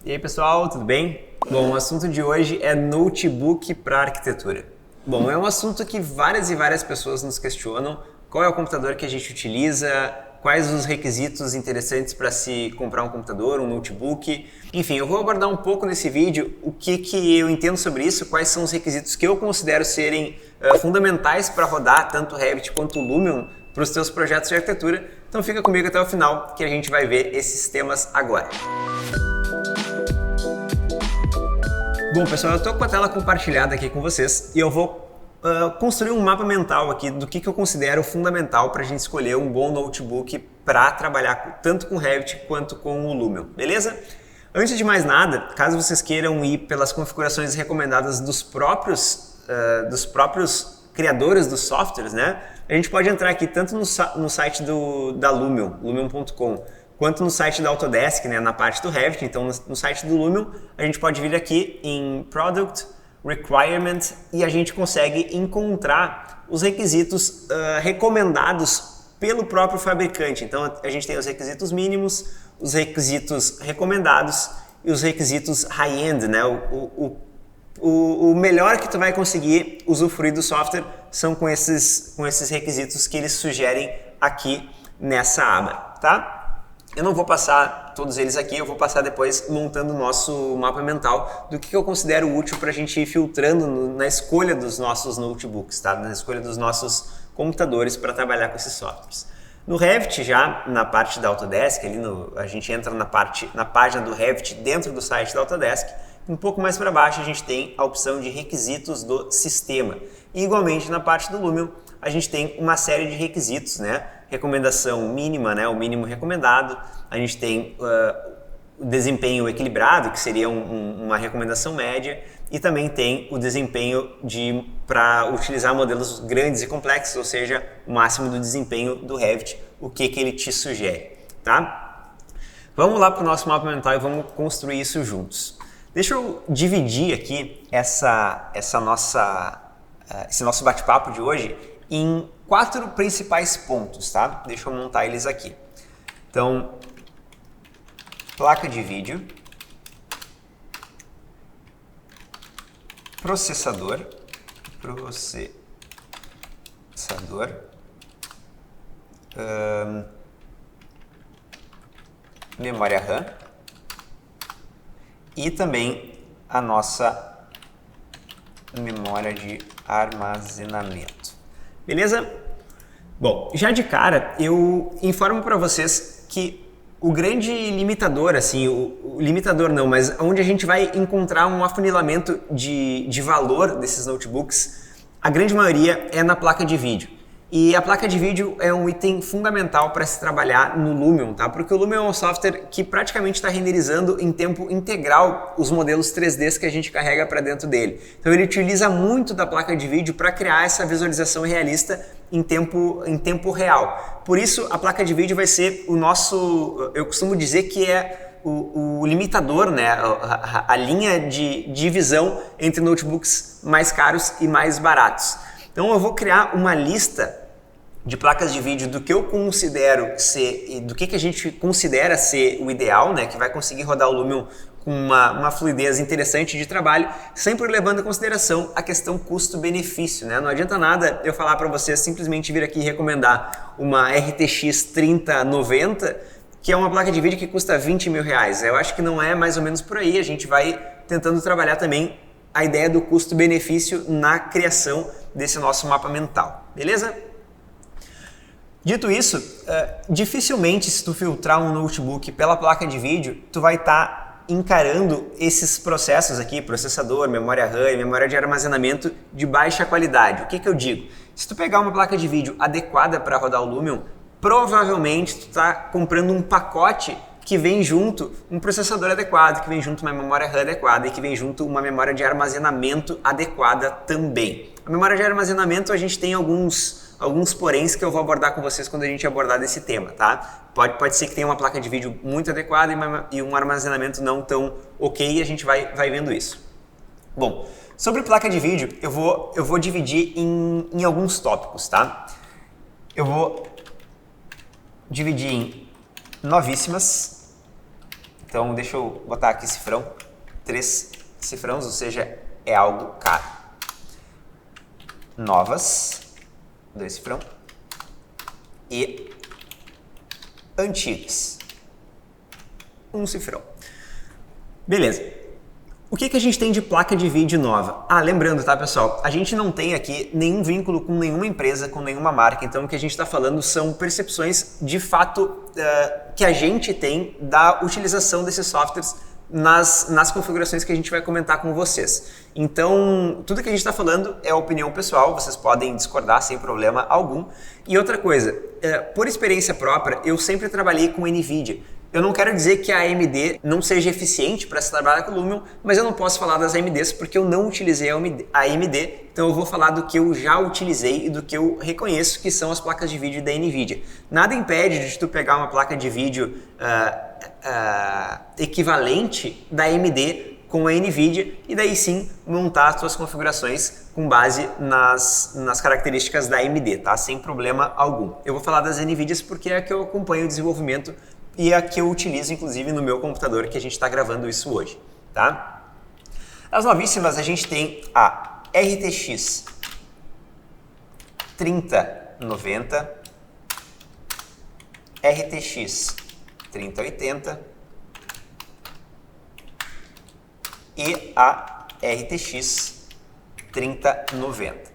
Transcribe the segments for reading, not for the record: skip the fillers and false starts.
E aí pessoal, tudo bem? Bom, o assunto de hoje é notebook para arquitetura. Bom, é um assunto que várias e várias pessoas nos questionam. Qual é o computador que a gente utiliza? Quais os requisitos interessantes para se comprar um computador, um notebook? Enfim, eu vou abordar um pouco nesse vídeo o que eu entendo sobre isso, quais são os requisitos que eu considero serem fundamentais para rodar tanto o Revit quanto o Lumion para os teus projetos de arquitetura. Então fica comigo até o final que a gente vai ver esses temas agora. Bom pessoal, eu estou com a tela compartilhada aqui com vocês e eu vou construir um mapa mental aqui do que eu considero fundamental para a gente escolher um bom notebook para trabalhar tanto com Revit quanto com o Lumion, beleza? Antes de mais nada, caso vocês queiram ir pelas configurações recomendadas dos próprios criadores dos softwares, né? A gente pode entrar aqui tanto no site da Lumion, lumion.com, quanto no site da Autodesk, né, na parte do Revit. Então no site do Lumion a gente pode vir aqui em Product, Requirement e a gente consegue encontrar os requisitos recomendados pelo próprio fabricante. Então a gente tem os requisitos mínimos, os requisitos recomendados e os requisitos high-end, né? O melhor que tu vai conseguir usufruir do software são com esses requisitos que eles sugerem aqui nessa aba, tá? Eu não vou passar todos eles aqui, eu vou passar depois montando o nosso mapa mental do que eu considero útil para a gente ir filtrando na escolha dos nossos notebooks, tá? Na escolha dos nossos computadores para trabalhar com esses softwares. No Revit, já na parte da Autodesk, a gente entra na página do Revit dentro do site da Autodesk. Um pouco mais para baixo a gente tem a opção de requisitos do sistema. E igualmente na parte do Lumion a gente tem uma série de requisitos, né? Recomendação mínima, né? O mínimo recomendado. A gente tem o desempenho equilibrado, que seria uma recomendação média. E também tem o desempenho para utilizar modelos grandes e complexos, ou seja, o máximo do desempenho do Revit, o que ele te sugere, tá? Vamos lá para o nosso mapa mental e vamos construir isso juntos. Deixa eu dividir aqui esse nosso bate-papo de hoje em 4 principais pontos, tá? Deixa eu montar eles aqui. Então, placa de vídeo, processador, memória RAM e também a nossa memória de armazenamento. Beleza? Bom, já de cara eu informo para vocês que o grande limitador, assim, o limitador não, mas onde a gente vai encontrar um afunilamento de valor desses notebooks, a grande maioria é na placa de vídeo. E a placa de vídeo é um item fundamental para se trabalhar no Lumion, tá? Porque o Lumion é um software que praticamente está renderizando em tempo integral os modelos 3Ds que a gente carrega para dentro dele. Então ele utiliza muito da placa de vídeo para criar essa visualização realista em tempo real. Por isso a placa de vídeo vai ser o nosso, eu costumo dizer que é o limitador, né? A linha de divisão entre notebooks mais caros e mais baratos. Então eu vou criar uma lista de placas de vídeo do que eu considero ser e do que a gente considera ser o ideal, né, que vai conseguir rodar o Lumion com uma fluidez interessante de trabalho, sempre levando em consideração a questão custo-benefício, né? Não adianta nada eu falar para vocês simplesmente vir aqui e recomendar uma RTX 3090, que é uma placa de vídeo que custa 20 mil reais. Eu acho que não é mais ou menos por aí, a gente vai tentando trabalhar também a ideia do custo-benefício na criação desse nosso mapa mental, beleza? Dito isso, dificilmente se tu filtrar um notebook pela placa de vídeo, tu vai estar encarando esses processos aqui, processador, memória RAM e memória de armazenamento de baixa qualidade. O que eu digo? Se tu pegar uma placa de vídeo adequada para rodar o Lumion, provavelmente tu está comprando um pacote que vem junto um processador adequado, que vem junto uma memória RAM adequada e que vem junto uma memória de armazenamento adequada também. A memória de armazenamento a gente tem alguns poréns que eu vou abordar com vocês quando a gente abordar desse tema, tá? Pode ser que tenha uma placa de vídeo muito adequada e um armazenamento não tão ok e a gente vai vendo isso. Bom, sobre placa de vídeo, eu vou dividir em alguns tópicos, tá? Eu vou dividir em novíssimas, Então deixa eu botar aqui cifrão, 3 cifrões, ou seja, é algo caro. Novas, 2 cifrão. E antigas, 1 cifrão. Beleza. O que a gente tem de placa de vídeo nova? Lembrando, tá, pessoal? A gente não tem aqui nenhum vínculo com nenhuma empresa, com nenhuma marca. Então, o que a gente está falando são percepções de fato que a gente tem da utilização desses softwares nas configurações que a gente vai comentar com vocês. Então, tudo que a gente está falando é opinião pessoal, vocês podem discordar sem problema algum. E outra coisa, por experiência própria, eu sempre trabalhei com NVIDIA. Eu não quero dizer que a AMD não seja eficiente para se trabalhar com o Lumion, mas eu não posso falar das AMDs porque eu não utilizei a AMD, então eu vou falar do que eu já utilizei e do que eu reconheço que são as placas de vídeo da NVIDIA. Nada impede de tu pegar uma placa de vídeo equivalente da AMD com a NVIDIA e daí sim montar as suas configurações com base nas características da AMD, tá? Sem problema algum. Eu vou falar das NVIDIAs porque é a que eu acompanho o desenvolvimento e a que eu utilizo, inclusive, no meu computador, que a gente está gravando isso hoje, tá? As novíssimas, a gente tem a RTX 3090, RTX 3080 e a RTX 3090.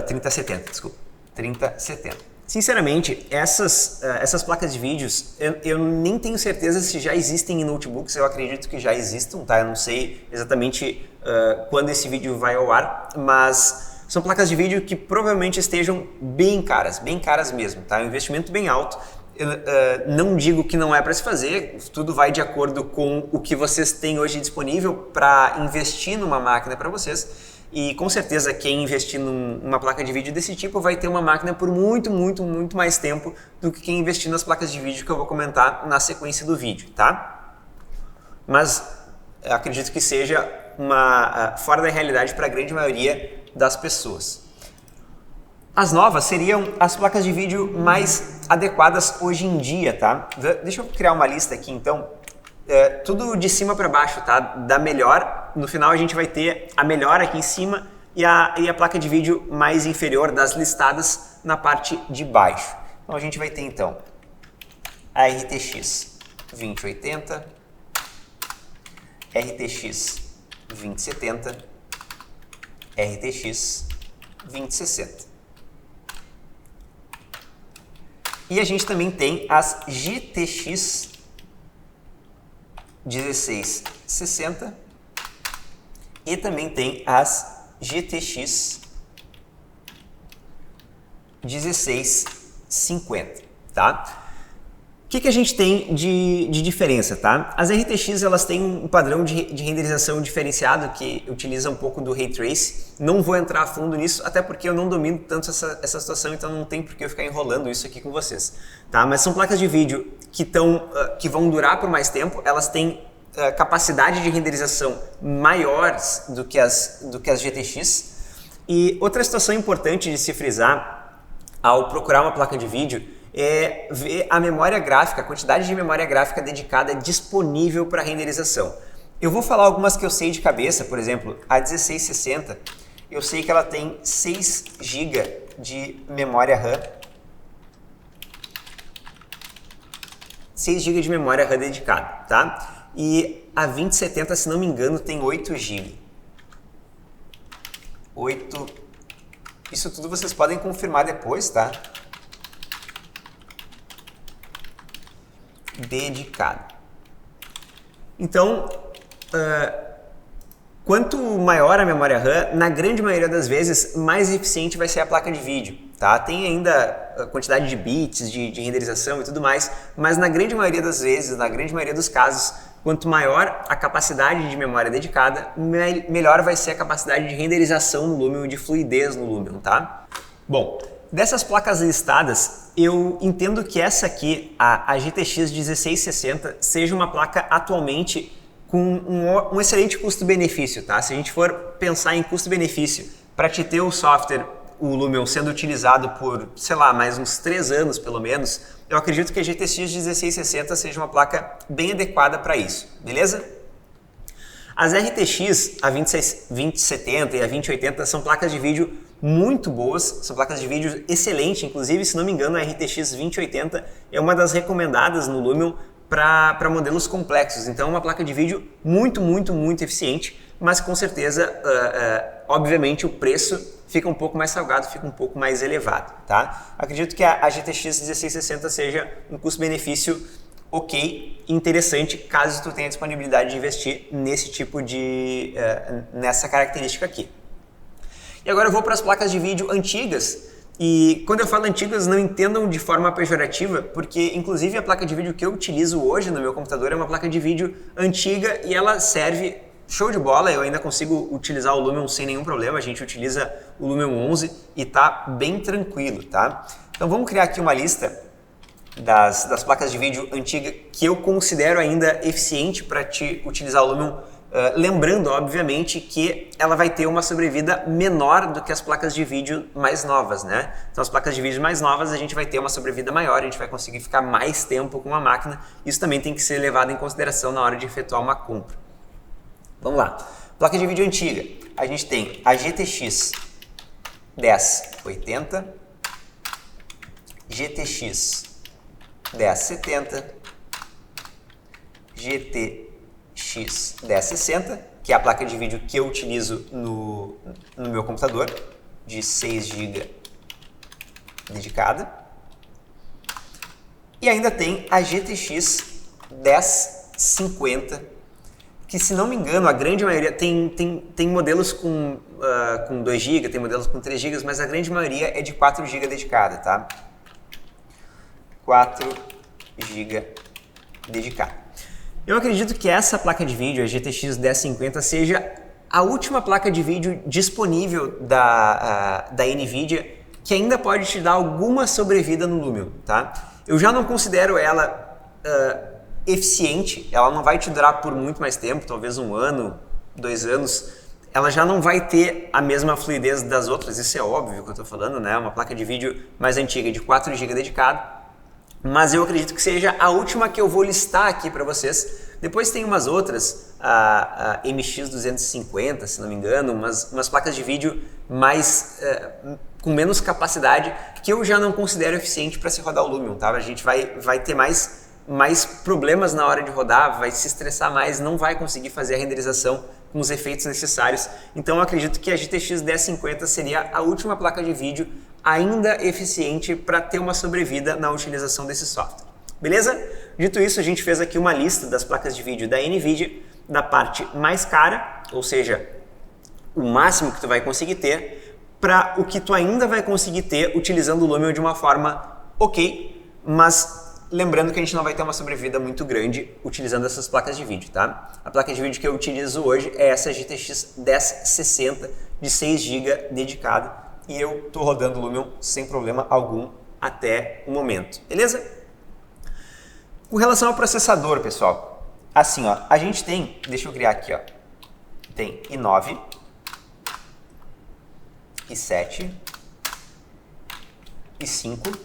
3070, desculpa. 3070. Sinceramente, essas placas de vídeos, eu nem tenho certeza se já existem em notebooks, eu acredito que já existam, tá? Eu não sei exatamente quando esse vídeo vai ao ar, mas são placas de vídeo que provavelmente estejam bem caras mesmo, tá? É um investimento bem alto. Eu não digo que não é para se fazer, tudo vai de acordo com o que vocês têm hoje disponível para investir numa máquina para vocês. E com certeza quem investir numa placa de vídeo desse tipo vai ter uma máquina por muito mais tempo do que quem investir nas placas de vídeo que eu vou comentar na sequência do vídeo, tá? Mas acredito que seja fora da realidade para a grande maioria das pessoas. As novas seriam as placas de vídeo mais adequadas hoje em dia, tá? Deixa eu criar uma lista aqui então. Tudo de cima para baixo, tá? Da melhor, no final a gente vai ter a melhor aqui em cima e a placa de vídeo mais inferior das listadas na parte de baixo. Então a gente vai ter então a RTX 2080, RTX 2070, RTX 2060. E a gente também tem as GTX 1660 e também tem as GTX 1650, tá? O que a gente tem de diferença, tá? As RTX elas têm um padrão de renderização diferenciado que utiliza um pouco do Ray Trace. Não vou entrar a fundo nisso, até porque eu não domino tanto essa situação, então não tem por que eu ficar enrolando isso aqui com vocês, tá? Mas são placas de vídeo que vão durar por mais tempo, elas têm capacidade de renderização maiores do que as GTX. E outra situação importante de se frisar ao procurar uma placa de vídeo é ver a memória gráfica, a quantidade de memória gráfica dedicada disponível para renderização. Eu vou falar algumas que eu sei de cabeça, por exemplo, a 1660, eu sei que ela tem 6 GB de memória RAM. 6 GB de memória RAM dedicada, tá? E a 2070, se não me engano, tem 8 GB. 8. Isso tudo vocês podem confirmar depois, tá? Dedicado. Então, quanto maior a memória RAM, na grande maioria das vezes, mais eficiente vai ser a placa de vídeo, tá? Tem ainda a quantidade de bits, de renderização e tudo mais, mas na grande maioria das vezes, na grande maioria dos casos, quanto maior a capacidade de memória dedicada, melhor vai ser a capacidade de renderização no Lumion e de fluidez no Lumion, tá? Bom, dessas placas listadas, eu entendo que essa aqui, a GTX 1660, seja uma placa atualmente com um excelente custo-benefício, tá? Se a gente for pensar em custo-benefício para te ter o software o Lumion sendo utilizado por, sei lá, mais uns 3 anos pelo menos, eu acredito que a GTX 1660 seja uma placa bem adequada para isso, beleza? As RTX, a 2070 e a 2080 são placas de vídeo muito boas, são placas de vídeo excelentes, inclusive, se não me engano, a RTX 2080 é uma das recomendadas no Lumion para modelos complexos, então é uma placa de vídeo muito eficiente, mas com certeza, obviamente, o preço fica um pouco mais salgado, fica um pouco mais elevado, tá? Acredito que a GTX 1660 seja um custo-benefício ok, interessante, caso tu tenha disponibilidade de investir nesse tipo de, nessa característica aqui. E agora eu vou para as placas de vídeo antigas, e quando eu falo antigas, não entendam de forma pejorativa, porque inclusive a placa de vídeo que eu utilizo hoje no meu computador é uma placa de vídeo antiga e ela serve show de bola, eu ainda consigo utilizar o Lumion sem nenhum problema, a gente utiliza o Lumion 11 e tá bem tranquilo, tá? Então vamos criar aqui uma lista das placas de vídeo antigas que eu considero ainda eficiente para te utilizar o Lumion, lembrando, obviamente, que ela vai ter uma sobrevida menor do que as placas de vídeo mais novas, né? Então as placas de vídeo mais novas a gente vai ter uma sobrevida maior, a gente vai conseguir ficar mais tempo com a máquina, isso também tem que ser levado em consideração na hora de efetuar uma compra. Vamos lá, placa de vídeo antiga, a gente tem a GTX 1080, GTX 1070, GTX 1060, que é a placa de vídeo que eu utilizo no meu computador, de 6 GB dedicada. E ainda tem a GTX 1050, que, se não me engano, a grande maioria tem modelos com 2 GB, tem modelos com 3 GB, mas a grande maioria é de 4 GB dedicada, tá? 4 GB dedicada. Eu acredito que essa placa de vídeo, a GTX 1050, seja a última placa de vídeo disponível da NVIDIA que ainda pode te dar alguma sobrevida no Lumion, tá? Eu já não considero ela eficiente, ela não vai te durar por muito mais tempo, talvez 1 ano, 2 anos, ela já não vai ter a mesma fluidez das outras, isso é óbvio que eu estou falando, né? Uma placa de vídeo mais antiga de 4 GB dedicado, mas eu acredito que seja a última que eu vou listar aqui para vocês. Depois tem umas outras, a MX250, se não me engano, umas placas de vídeo com menos capacidade, que eu já não considero eficiente para se rodar o Lumion, tá? A gente vai ter mais problemas na hora de rodar, vai se estressar mais, não vai conseguir fazer a renderização com os efeitos necessários. Então eu acredito que a GTX 1050 seria a última placa de vídeo ainda eficiente para ter uma sobrevida na utilização desse software. Beleza? Dito isso, a gente fez aqui uma lista das placas de vídeo da NVIDIA, da parte mais cara, ou seja, o máximo que tu vai conseguir ter, para o que tu ainda vai conseguir ter utilizando o Lumion de uma forma ok, mas lembrando que a gente não vai ter uma sobrevida muito grande utilizando essas placas de vídeo, tá? A placa de vídeo que eu utilizo hoje é essa GTX 1060 de 6 GB dedicada, e eu estou rodando o Lumion sem problema algum até o momento, beleza? Com relação ao processador, pessoal, assim, ó, a gente tem, deixa eu criar aqui, ó, tem i9, i7, i5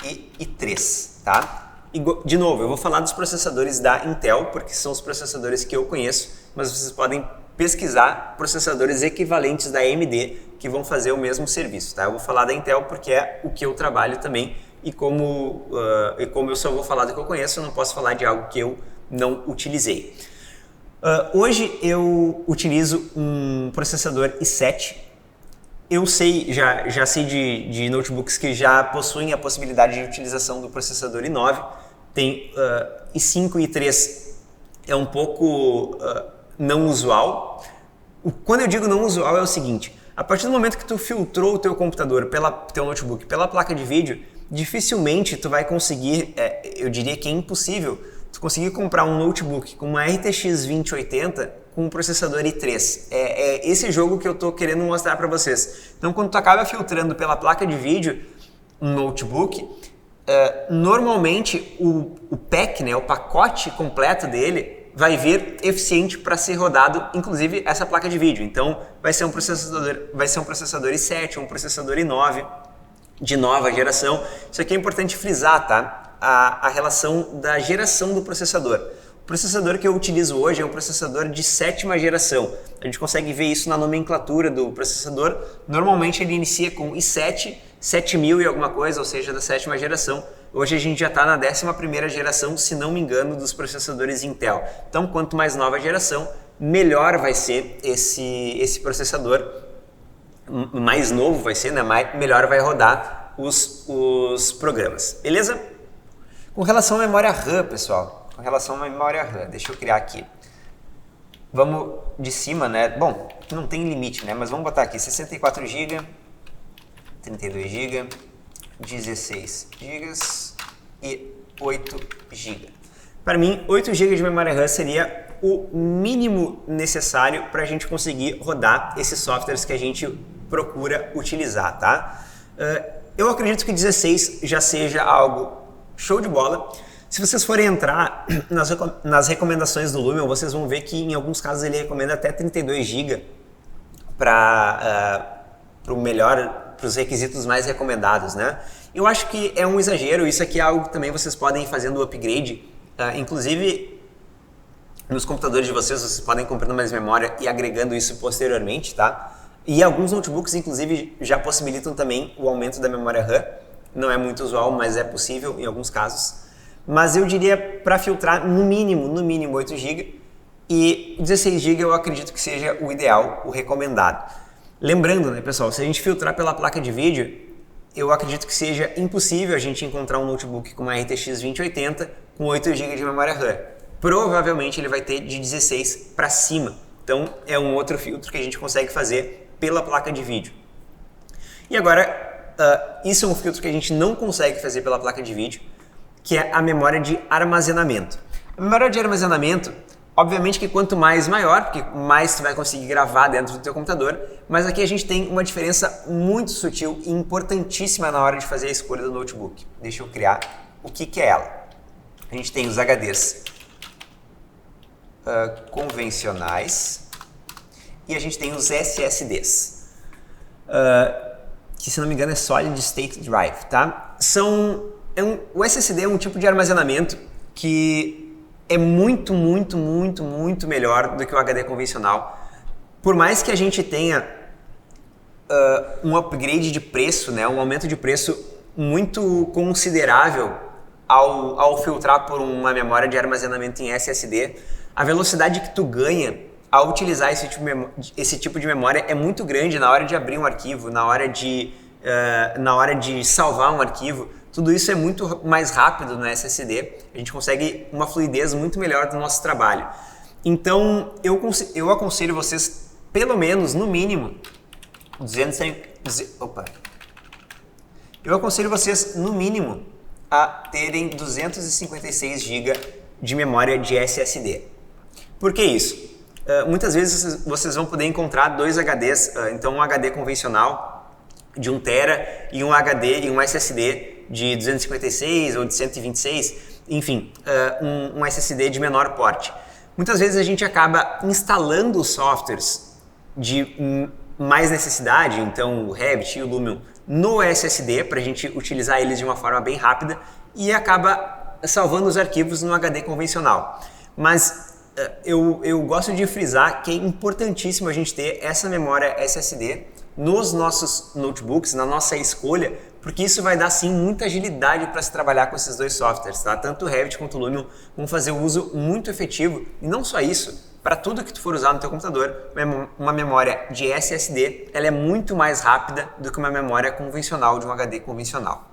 e i3, tá? E, de novo, eu vou falar dos processadores da Intel, porque são os processadores que eu conheço, mas vocês podem pesquisar processadores equivalentes da AMD que vão fazer o mesmo serviço, tá? Eu vou falar da Intel porque é o que eu trabalho também, e como eu só vou falar do que eu conheço, eu não posso falar de algo que eu não utilizei. Hoje eu utilizo um processador i7. Eu sei, já sei de notebooks que já possuem a possibilidade de utilização do processador i9. Tem i5 e i3 é um pouco não usual. Quando eu digo não usual é o seguinte: a partir do momento que tu filtrou o teu computador, teu notebook, pela placa de vídeo, dificilmente tu vai conseguir, eu diria que é impossível, tu conseguir comprar um notebook com uma RTX 2080 com um processador i3. É esse jogo que eu tô querendo mostrar para vocês. Então, quando tu acaba filtrando pela placa de vídeo um notebook, normalmente o pack, né, o pacote completo dele, vai vir eficiente para ser rodado, inclusive, essa placa de vídeo. Então, vai ser um processador i7, um processador i9 de nova geração. Isso aqui é importante frisar, tá? A relação da geração do processador. O processador que eu utilizo hoje é um processador de 7ª geração. A gente consegue ver isso na nomenclatura do processador. Normalmente ele inicia com i7, 7000 e alguma coisa, ou seja, da 7ª geração. Hoje a gente já está na 11ª geração, se não me engano, dos processadores Intel. Então, quanto mais nova a geração, melhor vai ser esse processador. Mais novo vai ser, né? Melhor vai rodar os programas. Beleza? Com relação à memória RAM, pessoal. Com relação à memória RAM, deixa eu criar aqui. Vamos de cima, né? Bom, não tem limite, né? Mas vamos botar aqui 64 GB, 32 GB, 16 GB e 8 GB. Para mim, 8 GB de memória RAM seria o mínimo necessário para a gente conseguir rodar esses softwares que a gente procura utilizar, tá? Eu acredito que 16 já seja algo show de bola. Se vocês forem entrar nas recomendações do Lumion, vocês vão ver que em alguns casos ele recomenda até 32 GB para os requisitos mais recomendados, né? Eu acho que é um exagero. Isso aqui é algo que também vocês podem ir fazendo o upgrade. Inclusive, nos computadores de vocês podem ir comprando mais memória e agregando isso posteriormente, tá? E alguns notebooks, inclusive, já possibilitam também o aumento da memória RAM. Não é muito usual, mas é possível em alguns casos. Mas eu diria para filtrar no mínimo 8 GB e 16 GB eu acredito que seja o ideal, o recomendado. Lembrando, né, pessoal, se a gente filtrar pela placa de vídeo, eu acredito que seja impossível a gente encontrar um notebook com uma RTX 2080 com 8 GB de memória RAM. Provavelmente ele vai ter de 16 para cima. Então é um outro filtro que a gente consegue fazer pela placa de vídeo. E agora, isso é um filtro que a gente não consegue fazer pela placa de vídeo, que é a memória de armazenamento. A memória de armazenamento, obviamente que quanto mais maior, porque mais você vai conseguir gravar dentro do teu computador, mas aqui a gente tem uma diferença muito sutil e importantíssima na hora de fazer a escolha do notebook. Deixa eu criar o que é ela. A gente tem os HDs convencionais e a gente tem os SSDs, que se não me engano é Solid State Drive, tá? O SSD é um tipo de armazenamento que é muito melhor do que o HD convencional. Por mais que a gente tenha um upgrade de preço, né, um aumento de preço muito considerável ao filtrar por uma memória de armazenamento em SSD, a velocidade que tu ganha ao utilizar esse tipo de memória é muito grande na hora de abrir um arquivo, na hora de salvar um arquivo. Tudo isso é muito mais rápido no SSD, a gente consegue uma fluidez muito melhor do nosso trabalho. Então, eu aconselho vocês, pelo menos, no mínimo, a terem 256 GB de memória de SSD. Por que isso? Muitas vezes vocês vão poder encontrar dois HDs, então um HD convencional de 1 TB e um HD e um SSD de 256 ou de 126, enfim, um SSD de menor porte. Muitas vezes a gente acaba instalando softwares de mais necessidade, então o Revit e o Lumion, no SSD para a gente utilizar eles de uma forma bem rápida e acaba salvando os arquivos no HD convencional. Mas eu gosto de frisar que é importantíssimo a gente ter essa memória SSD nos nossos notebooks, na nossa escolha, porque isso vai dar sim muita agilidade para se trabalhar com esses dois softwares, tá? Tanto o Revit quanto o Lumion vão fazer um uso muito efetivo, e não só isso, para tudo que tu for usar no teu computador, uma memória de SSD, ela é muito mais rápida do que uma memória convencional de um HD convencional.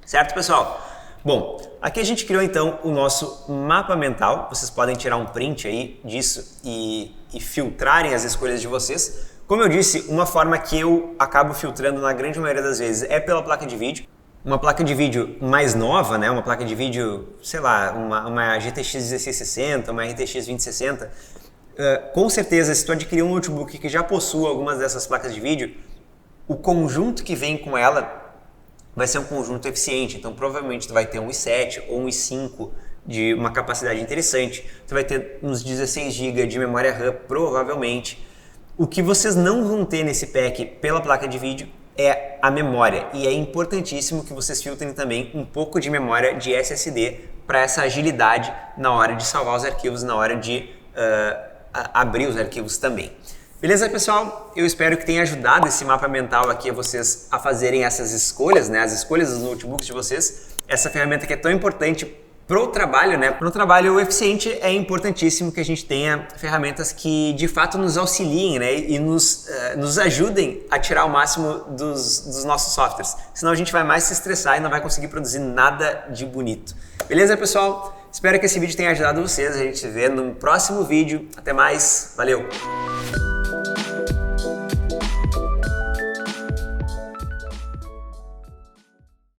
Certo, pessoal? Bom, aqui a gente criou então o nosso mapa mental. Vocês podem tirar um print aí disso e filtrarem as escolhas de vocês. Como eu disse, uma forma que eu acabo filtrando na grande maioria das vezes é pela placa de vídeo. Uma placa de vídeo mais nova, né? Uma placa de vídeo, sei lá, uma GTX 1660, uma RTX 2060. Com certeza, se tu adquirir um notebook que já possua algumas dessas placas de vídeo, o conjunto que vem com ela vai ser um conjunto eficiente. Então, provavelmente, tu vai ter um i7 ou um i5 de uma capacidade interessante. Você vai ter uns 16 GB de memória RAM, provavelmente. O que vocês não vão ter nesse pack pela placa de vídeo é a memória, e é importantíssimo que vocês filtrem também um pouco de memória de SSD para essa agilidade na hora de salvar os arquivos, na hora de abrir os arquivos também. Beleza, pessoal? Eu espero que tenha ajudado esse mapa mental aqui a vocês a fazerem essas escolhas, né? As escolhas dos notebooks de vocês. Essa ferramenta que é tão importante pro trabalho, né? Pro trabalho eficiente é importantíssimo que a gente tenha ferramentas que de fato nos auxiliem, né? E nos ajudem a tirar o máximo dos nossos softwares. Senão a gente vai mais se estressar e não vai conseguir produzir nada de bonito. Beleza, pessoal? Espero que esse vídeo tenha ajudado vocês. A gente se vê no próximo vídeo. Até mais. Valeu!